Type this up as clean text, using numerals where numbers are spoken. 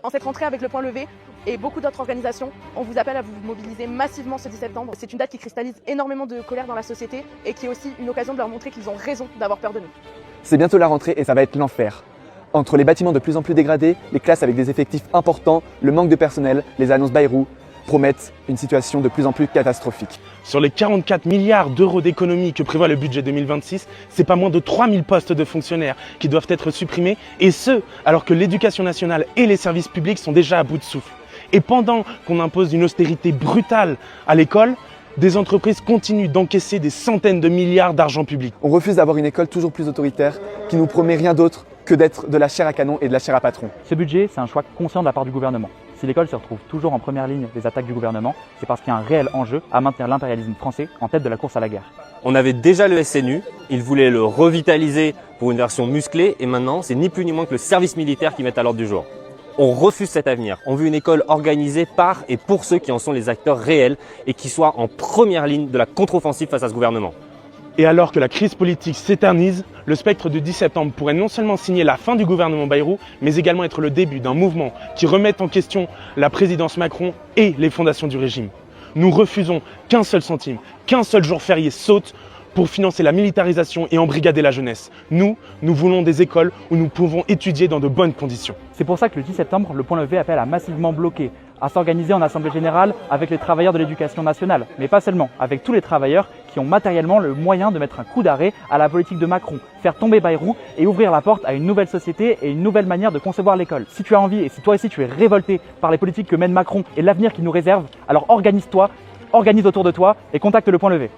En cette rentrée avec le point levé et beaucoup d'autres organisations, on vous appelle à vous mobiliser massivement ce 10 septembre. C'est une date qui cristallise énormément de colère dans la société et qui est aussi une occasion de leur montrer qu'ils ont raison d'avoir peur de nous. C'est bientôt la rentrée et ça va être l'enfer. Entre les bâtiments de plus en plus dégradés, les classes avec des effectifs importants, le manque de personnel, les annonces Bayrou promettent une situation de plus en plus catastrophique. Sur les 44 milliards d'euros d'économies que prévoit le budget 2026, c'est pas moins de 3000 postes de fonctionnaires qui doivent être supprimés, et ce, alors que l'éducation nationale et les services publics sont déjà à bout de souffle. Et pendant qu'on impose une austérité brutale à l'école, des entreprises continuent d'encaisser des centaines de milliards d'argent public. On refuse d'avoir une école toujours plus autoritaire qui nous promet rien d'autre que d'être de la chair à canon et de la chair à patron. Ce budget, c'est un choix conscient de la part du gouvernement. Si l'école se retrouve toujours en première ligne des attaques du gouvernement, c'est parce qu'il y a un réel enjeu à maintenir l'impérialisme français en tête de la course à la guerre. On avait déjà le SNU, ils voulaient le revitaliser pour une version musclée, et maintenant c'est ni plus ni moins que le service militaire qui met à l'ordre du jour. On refuse cet avenir. On veut une école organisée par et pour ceux qui en sont les acteurs réels et qui soient en première ligne de la contre-offensive face à ce gouvernement. Et alors que la crise politique s'éternise, le spectre du 10 septembre pourrait non seulement signer la fin du gouvernement Bayrou, mais également être le début d'un mouvement qui remette en question la présidence Macron et les fondations du régime. Nous refusons qu'un seul centime, qu'un seul jour férié saute pour financer la militarisation et embrigader la jeunesse. Nous voulons des écoles où nous pouvons étudier dans de bonnes conditions. C'est pour ça que le 10 septembre, le point levé appelle à massivement bloquer, à s'organiser en assemblée générale avec les travailleurs de l'éducation nationale, mais pas seulement, avec tous les travailleurs qui ont matériellement le moyen de mettre un coup d'arrêt à la politique de Macron, faire tomber Bayrou et ouvrir la porte à une nouvelle société et une nouvelle manière de concevoir l'école. Si tu as envie et si toi aussi tu es révolté par les politiques que mène Macron et l'avenir qu'il nous réserve, alors organise-toi, organise autour de toi et contacte le point levé.